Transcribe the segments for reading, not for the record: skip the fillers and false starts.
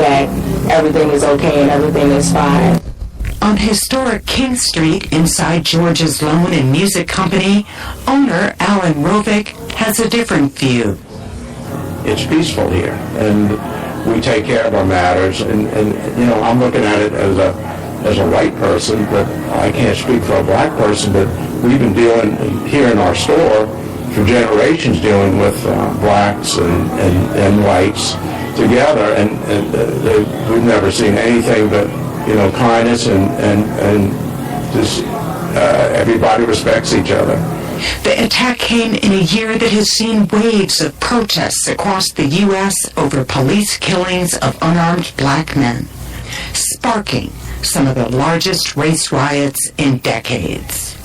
that everything is okay and everything is fine. On historic King Street inside George's Loan and Music Company, owner Alan Rovick has a different view. It's peaceful here, and we take care of our matters, and you know, I'm looking at it as a white person, but I can't speak for a black person, but we've been dealing here in our store for generations, dealing with blacks and whites together, and we've never seen anything but, you know, kindness and just everybody respects each other. The attack came in a year that has seen waves of protests across the U.S. over police killings of unarmed black men, sparking some of the largest race riots in decades.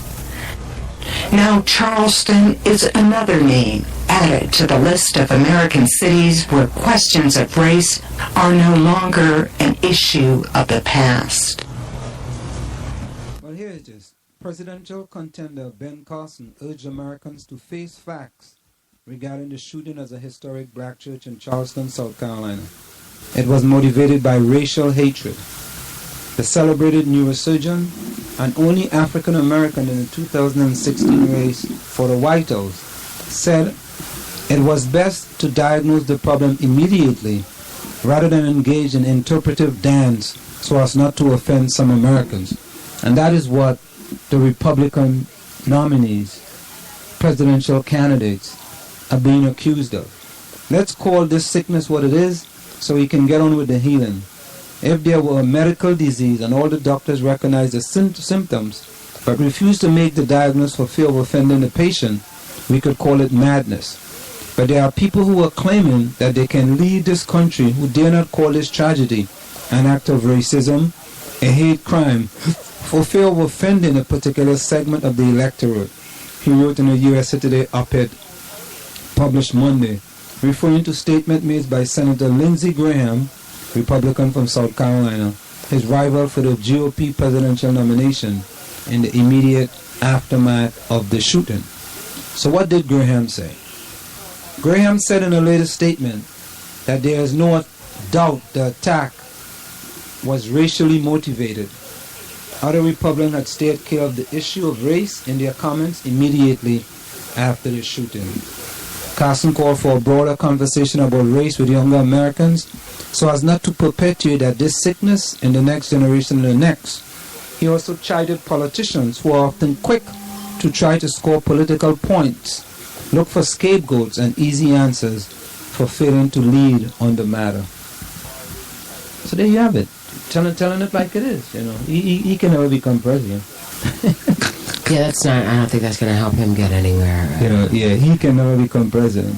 Now Charleston is another name added to the list of American cities where questions of race are no longer an issue of the past. Well, here it is. Presidential contender Ben Carson urged Americans to face facts regarding the shooting of a historic black church in Charleston, South Carolina. It was motivated by racial hatred. The celebrated neurosurgeon and only African American in the 2016 race for the White House said it was best to diagnose the problem immediately rather than engage in interpretive dance so as not to offend some Americans. And that is what the Republican nominees, presidential candidates, are being accused of. Let's call this sickness what it is so we can get on with the healing. If there were a medical disease and all the doctors recognize the symptoms but refuse to make the diagnosis for fear of offending the patient, we could call it madness. But there are people who are claiming that they can lead this country who dare not call this tragedy an act of racism, a hate crime, for fear of offending a particular segment of the electorate. He wrote in a USA Today op-ed published Monday, referring to statement made by Senator Lindsey Graham, Republican from South Carolina, his rival for the GOP presidential nomination in the immediate aftermath of the shooting. So what did Graham say? Graham said in a later statement that there is no doubt the attack was racially motivated. Other Republicans had stayed clear of the issue of race in their comments immediately after the shooting. Carson called for a broader conversation about race with younger Americans so as not to perpetuate that this sickness in the next generation and the next. He also chided politicians who are often quick to try to score political points, look for scapegoats and easy answers for failing to lead on the matter. So there you have it. Telling it like it is, you know. He can never become president. Yeah, that's not. I don't think that's going to help him get anywhere. You know, yeah, he can never become president.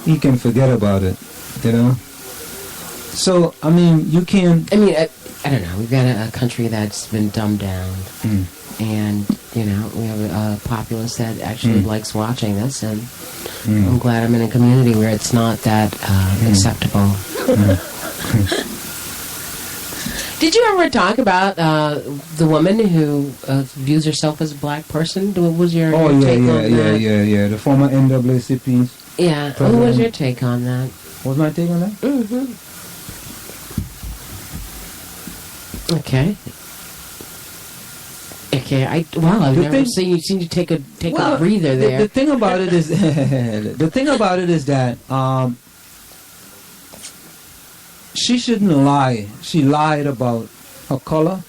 He can forget about it, you know. So I mean, you can. I mean, I don't know. We've got a country that's been dumbed down, and you know, we have a populace that actually likes watching this, and I'm glad I'm in a community where it's not that acceptable. Did you ever talk about the woman who views herself as a black person? What was your take on that? Yeah. The former NAACP. Yeah. What was your take on that? What was my take on that? Mm-hmm. Okay. I've never seen you take a breather there. The thing about it is, that she shouldn't lie. She lied about her color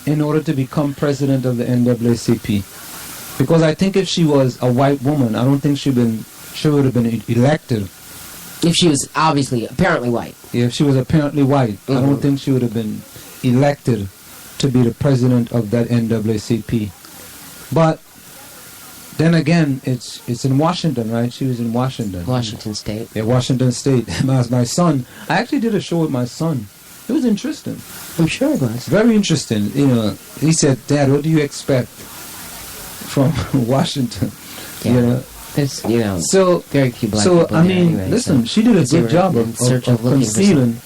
in order to become president of the NAACP. Because I think if she was a white woman, I don't think she would have been elected. If she was apparently white. Yeah, if she was apparently white, I don't think she would have been elected to be the president of that NAACP. But then again, it's in Washington, right? She was in Washington. Washington State. Yeah, Washington State. My son, I actually did a show with my son. It was interesting. I'm sure it was. Very interesting. You know, he said, "Dad, what do you expect from Washington?" Yeah. You know. There's, so very few black people I mean, there anyway, listen, she did a good job of concealing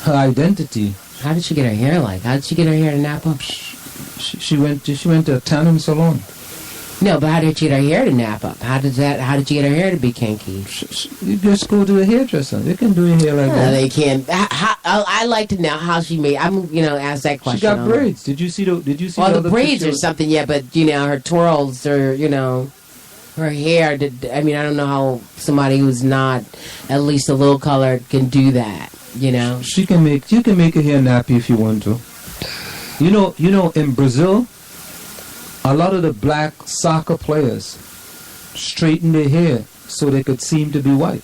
her identity. How did she get her hair like? How did she get her hair to nap up? She went to a tanning salon. No, but how did you get her hair to nap up? How did you get her hair to be kinky? You just go to a hairdresser. They can do your hair like that. They can. I like to know how she made. I'm, ask that question. She got braids. Did you see the? Well, the braids or something, yeah. But her twirls or her hair. I don't know how somebody who's not at least a little colored can do that. You can make a hair nappy if you want to. In Brazil, a lot of the black soccer players straighten their hair so they could seem to be white.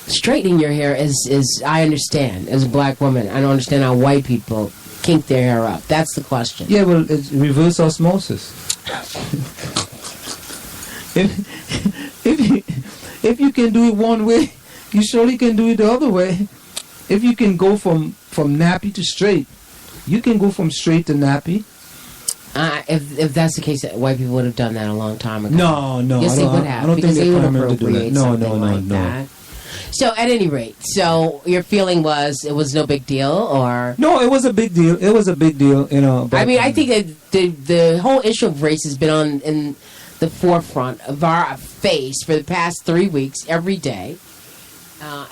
Straightening your hair is I understand as a black woman. I don't understand how white people kink their hair up. That's the question. Yeah, well, it's reverse osmosis. if you can do it one way, you surely can do it the other way. If you can go from nappy to straight, you can go from straight to nappy. If that's the case, white people would have done that a long time ago. No. Yes, they would have. I don't because think they would to do that. No. that. So, at any rate, your feeling was it was no big deal, or? No, it was a big deal. It was a big deal, But, I think that the whole issue of race has been in the forefront of our face for the past 3 weeks, every day.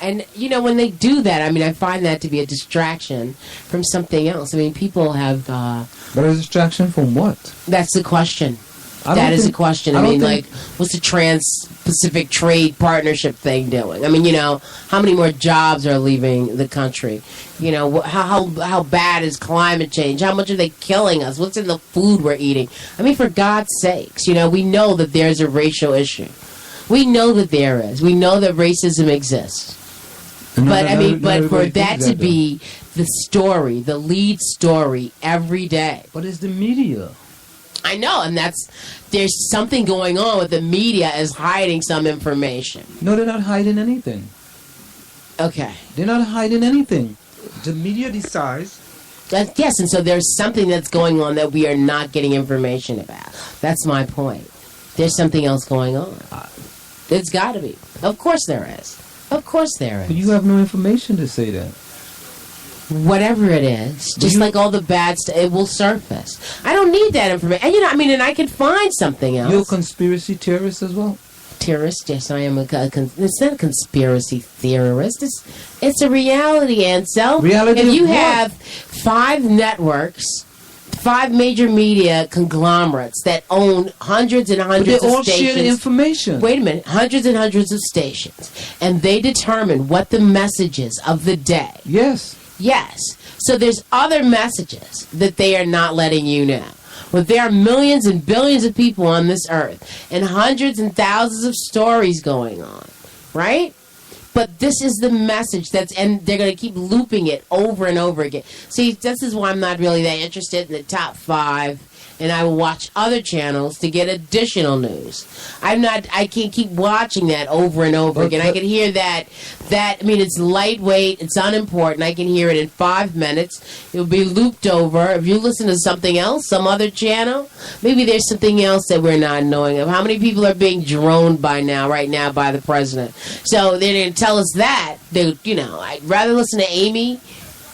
And, when they do that, I find that to be a distraction from something else. People have... But a distraction from what? That's the question. That is a question. What's the Trans-Pacific Trade Partnership thing doing? How many more jobs are leaving the country? How bad is climate change? How much are they killing us? What's in the food we're eating? For God's sakes, we know that there's a racial issue. We know that there is. We know that racism exists. But for that to be the story, the lead story every day. But it's the media. I know, and there's something going on with the media is hiding some information. No, they're not hiding anything. Okay. They're not hiding anything. The media decides. Yes, and so there's something that's going on that we are not getting information about. That's my point. There's something else going on. It's got to be. Of course there is. Of course there is. But you have no information to say that. Whatever it is, just like all the bad stuff, it will surface. I don't need that information. And, and I can find something else. You're a conspiracy theorist as well? Terrorist, yes, I am it's not a conspiracy theorist. It's a reality, Anselm. Reality if you of what? have 5 networks, 5 major media conglomerates that own hundreds and hundreds they all of stations. share the information. Wait a minute, hundreds and hundreds of stations, and they determine what the message is of the day. Yes. Yes. So there's other messages that they are not letting you know. But there are millions and billions of people on this earth, and hundreds and thousands of stories going on, right? But this is the message and they're going to keep looping it over and over again. See, this is why I'm not really that interested in the top 5, and I will watch other channels to get additional news. I can't keep watching that over and over again. I can hear that, it's lightweight, it's unimportant. I can hear it in 5 minutes. It'll be looped over. If you listen to something else, some other channel, maybe there's something else that we're not knowing of. How many people are being droned right now by the president? So they're going to tell us that. I'd rather listen to Amy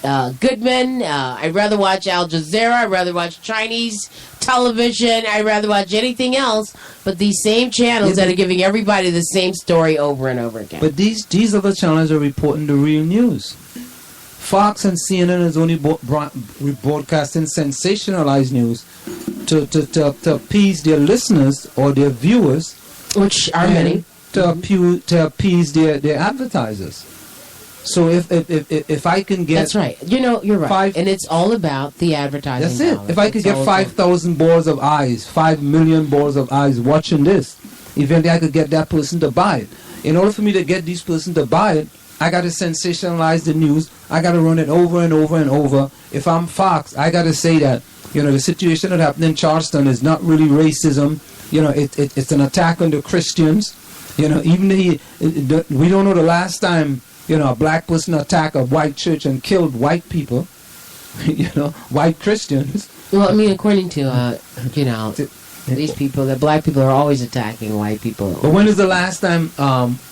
Goodman. I'd rather watch Al Jazeera. I'd rather watch Chinese television. I'd rather watch anything else but these same channels that are giving everybody the same story over and over again. But these other channels are reporting the real news. Fox and CNN is only broadcasting sensationalized news to appease their listeners or their viewers, which are many, to appease their advertisers. So if I can get... That's right. You're right. And it's all about the advertising. That's it. dollars. If I could get 5,000 boards of eyes, 5 million boards of eyes watching this, eventually I could get that person to buy it. In order for me to get this person to buy it, I got to sensationalize the news. I got to run it over and over and over. If I'm Fox, I got to say that, the situation that happened in Charleston is not really racism. It's an attack on the Christians. Even we don't know the last time a black person attacked a white church and killed white people, white Christians. Well, according to, these people, the black people are always attacking white people. But when is the last time,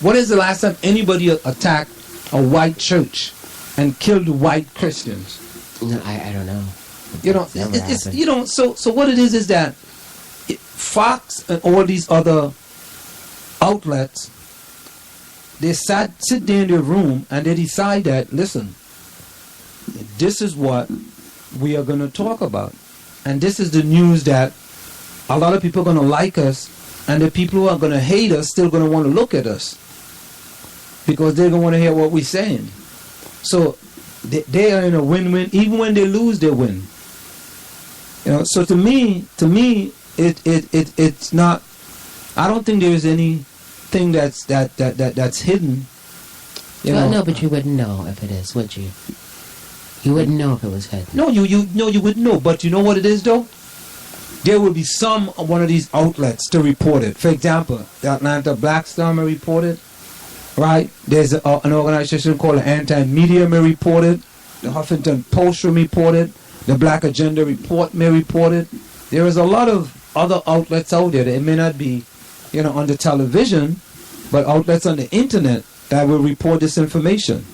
what is the last time anybody attacked a white church and killed white Christians? No, I don't know. So what it is that Fox and all these other outlets, they sit there in their room and they decide that, listen, this is what we are going to talk about. And this is the news that a lot of people are going to like us, and the people who are going to hate us still going to want to look at us because they're going to want to hear what we're saying. So they are in a win-win. Even when they lose, they win. You know. So to me, it's not. I don't think there is anything that's hidden. You know? No, but you wouldn't know if it is, would you? You wouldn't know if it was hidden. No, you wouldn't know. But you know what it is, though? There will be one of these outlets to report it. For example, the Atlanta Black Star may report it, right? There's an organization called the Anti-Media may report it. The Huffington Post may report it. The Black Agenda Report may report it. There is a lot of other outlets out there that it may not be, on the television, but outlets on the internet that will report this information.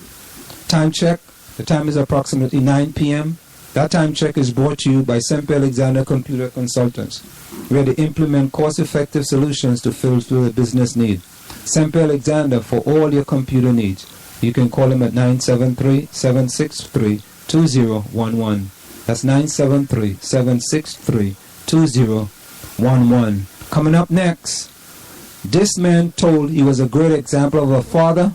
Time check. The time is approximately 9 p.m. That time check is brought to you by Semper Alexander Computer Consultants, where they implement cost-effective solutions to fulfill the business need. Semper Alexander for all your computer needs. You can call them at 973-763-2011. That's 973-763-2011. Coming up next, this man told he was a great example of a father.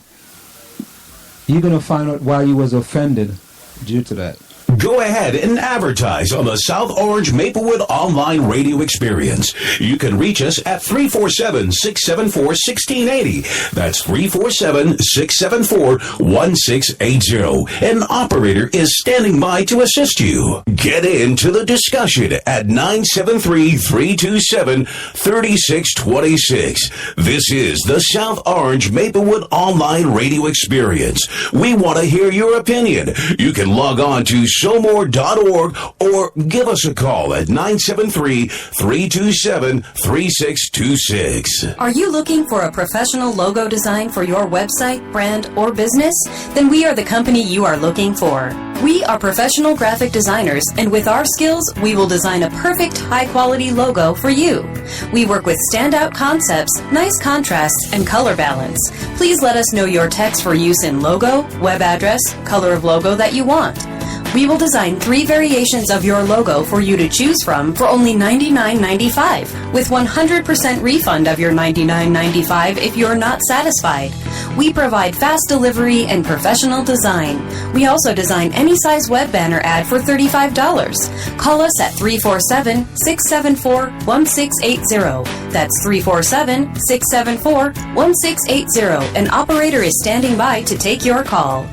You're going to find out why he was offended due to that. Go ahead and advertise on the South Orange Maplewood online radio experience. You can reach us at 347-674-1680. That's 347-674-1680. An operator is standing by to assist you. Get into the discussion at 973-327-3626. This is the South Orange Maplewood online radio experience. We want to hear your opinion. You can log on to SoMore.org or give us a call at 973-327-3626. Are you looking for a professional logo design for your website, brand, or business? Then we are the company you are looking for. We are professional graphic designers, and with our skills, we will design a perfect high-quality logo for you. We work with standout concepts, nice contrasts, and color balance. Please let us know your text for use in logo, web address, color of logo that you want. We will design 3 variations of your logo for you to choose from for only $99.95, with 100% refund of your $99.95 if you're not satisfied. We provide fast delivery and professional design. We also design any size web banner ad for $35. Call us at 347-674-1680. That's 347-674-1680. An operator is standing by to take your call.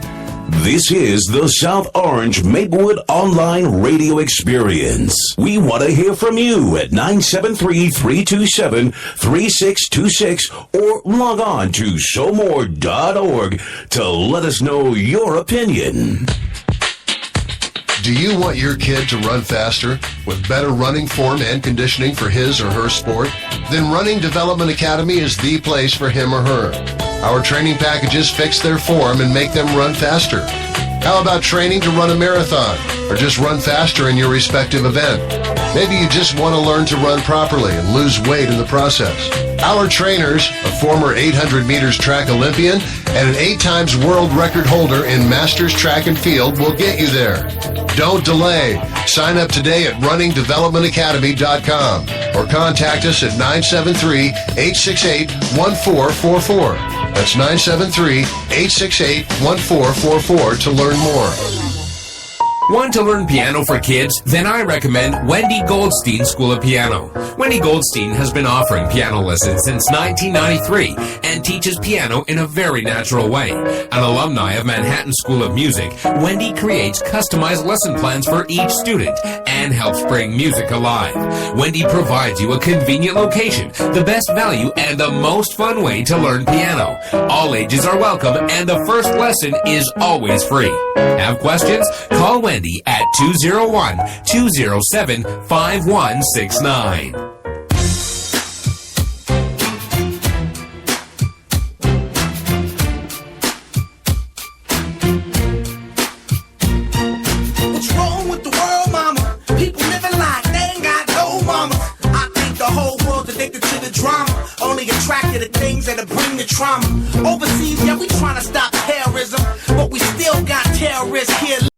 This is the South Orange Maplewood Online Radio Experience. We want to hear from you at 973-327-3626 or log on to SoMore.org to let us know your opinion. Do you want your kid to run faster with better running form and conditioning for his or her sport? Then Running Development Academy is the place for him or her. Our training packages fix their form and make them run faster. How about training to run a marathon or just run faster in your respective event? Maybe you just want to learn to run properly and lose weight in the process. Our trainers, a former 800 meters track Olympian and an 8 times world record holder in Masters Track and Field, will get you there. Don't delay. Sign up today at runningdevelopmentacademy.com or contact us at 973-868-1444. That's 973-868-1444 to learn more. Want to learn piano for kids? Then I recommend Wendy Goldstein School of Piano. Wendy Goldstein has been offering piano lessons since 1993 and teaches piano in a very natural way. An alumni of Manhattan School of Music, Wendy creates customized lesson plans for each student and helps bring music alive. Wendy provides you a convenient location, the best value, and the most fun way to learn piano. All ages are welcome and the first lesson is always free. Have questions? Call Wendy at 201-207-5169. What's wrong with the world, mama? People living like they ain't got no mama. I think the whole world to the things that'll bring the trauma. Overseas, yeah, we trying to stop terrorism, but we still got terrorists here.